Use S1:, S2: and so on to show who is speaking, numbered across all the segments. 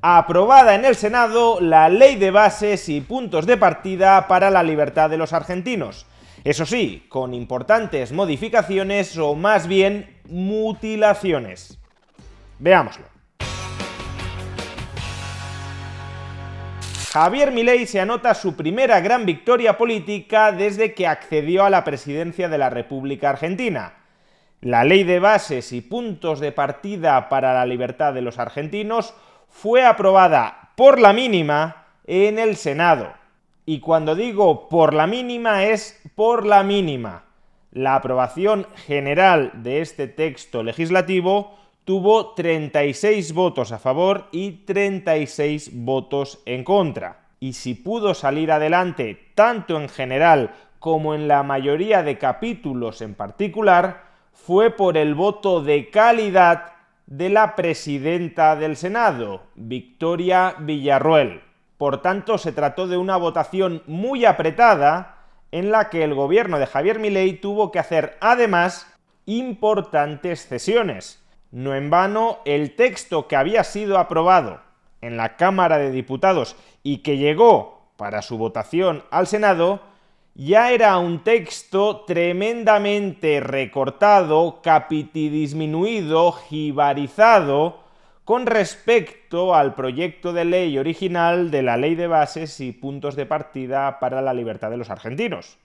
S1: Aprobada en el Senado la Ley de Bases y Puntos de Partida para la Libertad de los Argentinos. Eso sí, con importantes modificaciones o más bien mutilaciones. Veámoslo. Javier Milei se anota su primera gran victoria política desde que accedió a la presidencia de la República Argentina. La Ley de Bases y Puntos de Partida para la Libertad de los Argentinos fue aprobada por la mínima en el Senado. Y cuando digo por la mínima es por la mínima. La aprobación general de este texto legislativo tuvo 36 votos a favor y 36 votos en contra. Y si pudo salir adelante tanto en general como en la mayoría de capítulos en particular, fue por el voto de calidad de la presidenta del Senado, Victoria Villarroel. Por tanto, se trató de una votación muy apretada en la que el gobierno de Javier Milei tuvo que hacer además importantes cesiones. No en vano, el texto que había sido aprobado en la Cámara de Diputados y que llegó para su votación al Senado ya era un texto tremendamente recortado, capitidisminuido, jibarizado con respecto al proyecto de ley original de la Ley de Bases y Puntos de Partida para la Libertad de los Argentinos.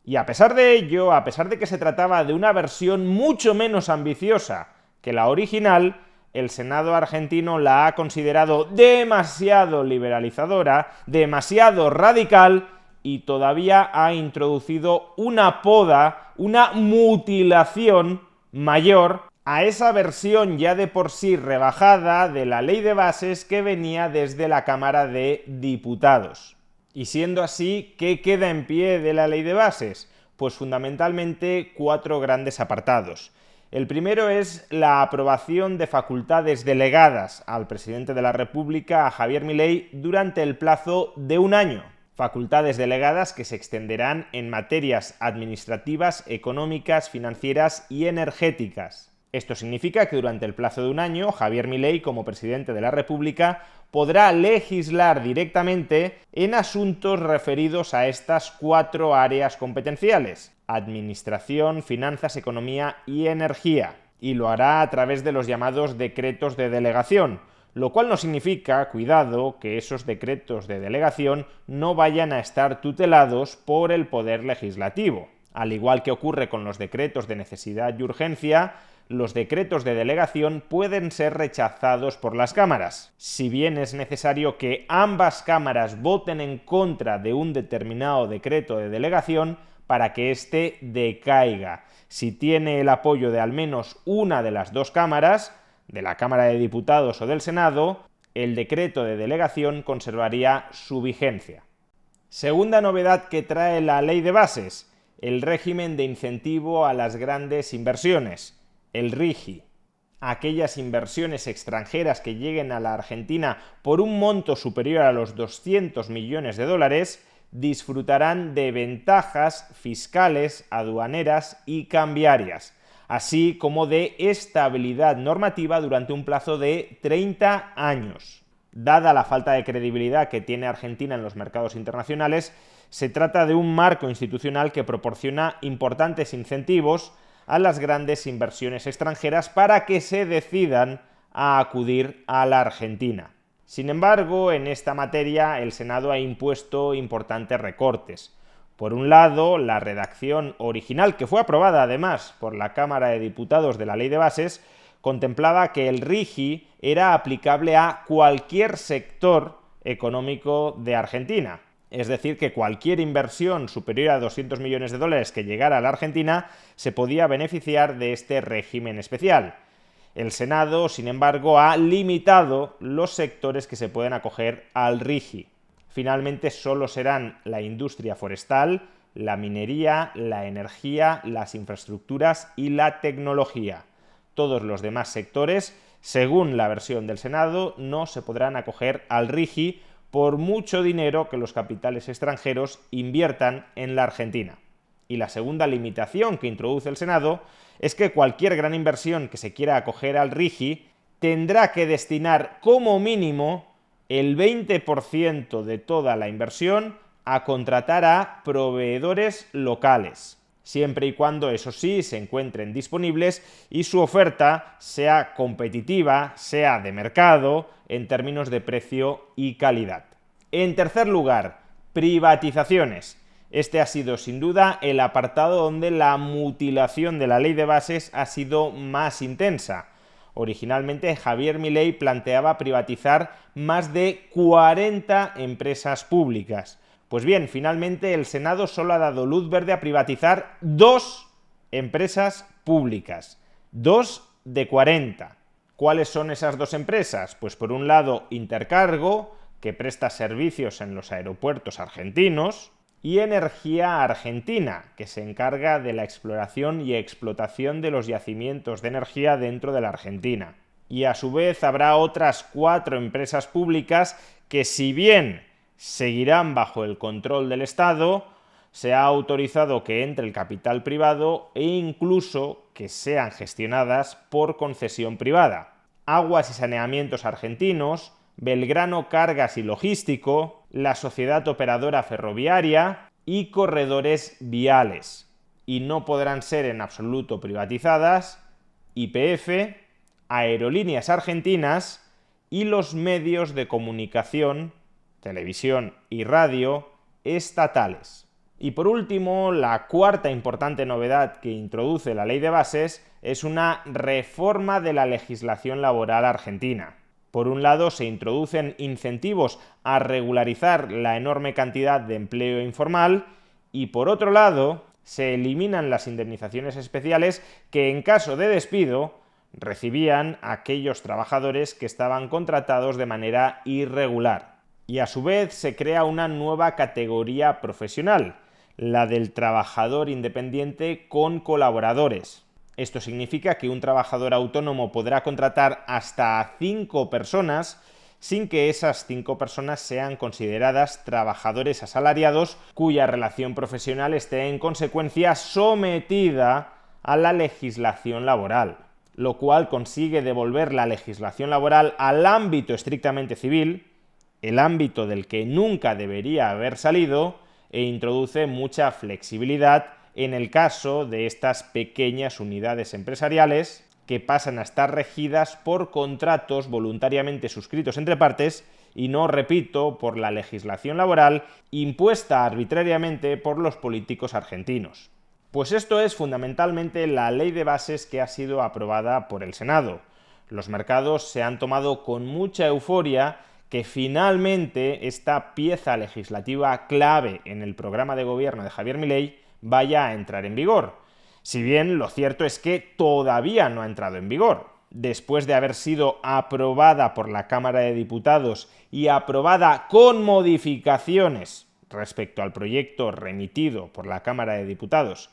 S1: Y a pesar de ello, a pesar de que se trataba de una versión mucho menos ambiciosa que la original, el Senado argentino la ha considerado demasiado liberalizadora, demasiado radical, y todavía ha introducido una poda, una mutilación mayor a esa versión ya de por sí rebajada de la Ley de Bases que venía desde la Cámara de Diputados. Y siendo así, ¿qué queda en pie de la Ley de Bases? Pues fundamentalmente 4 grandes apartados. El primero es la aprobación de facultades delegadas al presidente de la República, a Javier Milei, durante el plazo de un año. Facultades delegadas que se extenderán en materias administrativas, económicas, financieras y energéticas. Esto significa que durante el plazo de un año, Javier Milei, como presidente de la República, podrá legislar directamente en asuntos referidos a estas 4 áreas competenciales: administración, finanzas, economía y energía. Y lo hará a través de los llamados decretos de delegación, lo cual no significa, cuidado, que esos decretos de delegación no vayan a estar tutelados por el Poder Legislativo. Al igual que ocurre con los decretos de necesidad y urgencia, los decretos de delegación pueden ser rechazados por las cámaras. Si bien es necesario que ambas cámaras voten en contra de un determinado decreto de delegación para que éste decaiga. Si tiene el apoyo de al menos una de las dos cámaras, de la Cámara de Diputados o del Senado, el decreto de delegación conservaría su vigencia. Segunda novedad que trae la Ley de Bases: el régimen de incentivo a las grandes inversiones, el RIGI. Aquellas inversiones extranjeras que lleguen a la Argentina por un monto superior a los 200 millones de dólares disfrutarán de ventajas fiscales, aduaneras y cambiarias, así como de estabilidad normativa durante un plazo de 30 años. Dada la falta de credibilidad que tiene Argentina en los mercados internacionales, se trata de un marco institucional que proporciona importantes incentivos a las grandes inversiones extranjeras para que se decidan a acudir a la Argentina. Sin embargo, en esta materia el Senado ha impuesto importantes recortes. Por un lado, la redacción original, que fue aprobada además por la Cámara de Diputados de la Ley de Bases, contemplaba que el RIGI era aplicable a cualquier sector económico de Argentina. Es decir, que cualquier inversión superior a 200 millones de dólares que llegara a la Argentina se podía beneficiar de este régimen especial. El Senado, sin embargo, ha limitado los sectores que se pueden acoger al RIGI. Finalmente, solo serán la industria forestal, la minería, la energía, las infraestructuras y la tecnología. Todos los demás sectores, según la versión del Senado, no se podrán acoger al RIGI por mucho dinero que los capitales extranjeros inviertan en la Argentina. Y la segunda limitación que introduce el Senado es que cualquier gran inversión que se quiera acoger al RIGI tendrá que destinar como mínimo el 20% de toda la inversión a contratar a proveedores locales, siempre y cuando, eso sí, se encuentren disponibles y su oferta sea competitiva, sea de mercado, en términos de precio y calidad. En tercer lugar, privatizaciones. Este ha sido sin duda el apartado donde la mutilación de la ley de bases ha sido más intensa. Originalmente Javier Milei planteaba privatizar más de 40 empresas públicas. Pues bien, finalmente el Senado solo ha dado luz verde a privatizar 2 empresas públicas. 2 de 40. ¿Cuáles son esas 2 empresas? Pues por un lado Intercargo, que presta servicios en los aeropuertos argentinos, y Energía Argentina, que se encarga de la exploración y explotación de los yacimientos de energía dentro de la Argentina. Y a su vez habrá otras 4 empresas públicas que, si bien seguirán bajo el control del Estado, se ha autorizado que entre el capital privado e incluso que sean gestionadas por concesión privada. Aguas y Saneamientos Argentinos, Belgrano Cargas y Logístico, la Sociedad Operadora Ferroviaria y Corredores Viales. Y no podrán ser en absoluto privatizadas YPF, Aerolíneas Argentinas y los medios de comunicación, televisión y radio estatales. Y por último, la cuarta importante novedad que introduce la ley de bases es una reforma de la legislación laboral argentina. Por un lado, se introducen incentivos a regularizar la enorme cantidad de empleo informal y, por otro lado, se eliminan las indemnizaciones especiales que, en caso de despido, recibían aquellos trabajadores que estaban contratados de manera irregular. Y a su vez se crea una nueva categoría profesional, la del trabajador independiente con colaboradores. Esto significa que un trabajador autónomo podrá contratar hasta 5 personas sin que esas 5 personas sean consideradas trabajadores asalariados cuya relación profesional esté en consecuencia sometida a la legislación laboral, lo cual consigue devolver la legislación laboral al ámbito estrictamente civil, el ámbito del que nunca debería haber salido, e introduce mucha flexibilidad en el caso de estas pequeñas unidades empresariales que pasan a estar regidas por contratos voluntariamente suscritos entre partes y no, repito, por la legislación laboral impuesta arbitrariamente por los políticos argentinos. Pues esto es fundamentalmente la ley de bases que ha sido aprobada por el Senado. Los mercados se han tomado con mucha euforia que finalmente esta pieza legislativa clave en el programa de gobierno de Javier Milei vaya a entrar en vigor. Si bien lo cierto es que todavía no ha entrado en vigor. Después de haber sido aprobada por la Cámara de Diputados y aprobada con modificaciones respecto al proyecto remitido por la Cámara de Diputados,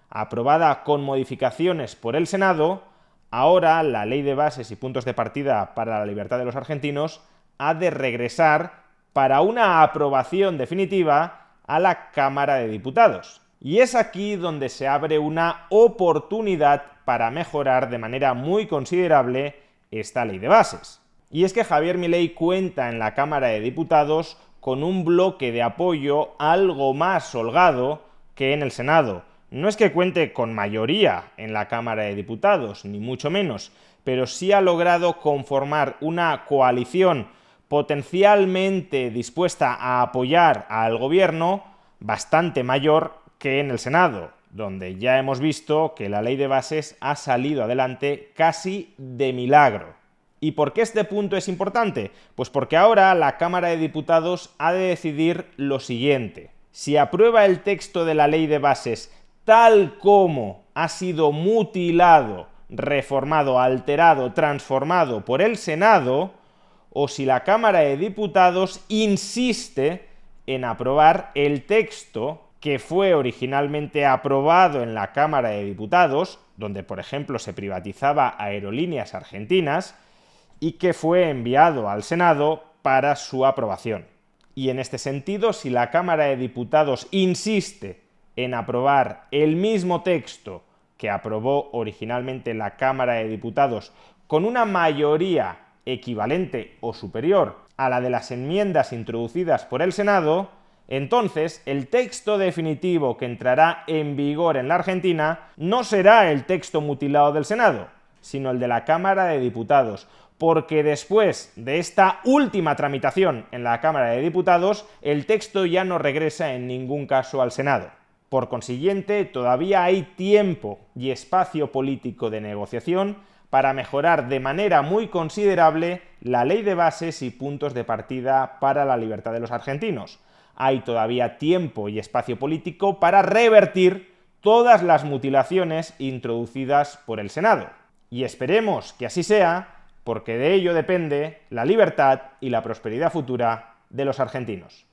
S1: aprobada con modificaciones por el Senado, ahora la Ley de Bases y Puntos de Partida para la Libertad de los Argentinos ha de regresar para una aprobación definitiva a la Cámara de Diputados. Y es aquí donde se abre una oportunidad para mejorar de manera muy considerable esta ley de bases. Y es que Javier Milei cuenta en la Cámara de Diputados con un bloque de apoyo algo más holgado que en el Senado. No es que cuente con mayoría en la Cámara de Diputados, ni mucho menos, pero sí ha logrado conformar una coalición potencialmente dispuesta a apoyar al gobierno bastante mayor que en el Senado, donde ya hemos visto que la ley de bases ha salido adelante casi de milagro. ¿Y por qué este punto es importante? Pues porque ahora la Cámara de Diputados ha de decidir lo siguiente. Si aprueba el texto de la ley de bases tal como ha sido mutilado, reformado, alterado, transformado por el Senado, o si la Cámara de Diputados insiste en aprobar el texto que fue originalmente aprobado en la Cámara de Diputados, donde por ejemplo se privatizaba Aerolíneas Argentinas, y que fue enviado al Senado para su aprobación. Y en este sentido, si la Cámara de Diputados insiste en aprobar el mismo texto que aprobó originalmente la Cámara de Diputados con una mayoría equivalente o superior a la de las enmiendas introducidas por el Senado, entonces el texto definitivo que entrará en vigor en la Argentina no será el texto mutilado del Senado, sino el de la Cámara de Diputados, porque después de esta última tramitación en la Cámara de Diputados, el texto ya no regresa en ningún caso al Senado. Por consiguiente, todavía hay tiempo y espacio político de negociación para mejorar de manera muy considerable la ley de bases y puntos de partida para la libertad de los argentinos. Hay todavía tiempo y espacio político para revertir todas las mutilaciones introducidas por el Senado. Y esperemos que así sea, porque de ello depende la libertad y la prosperidad futura de los argentinos.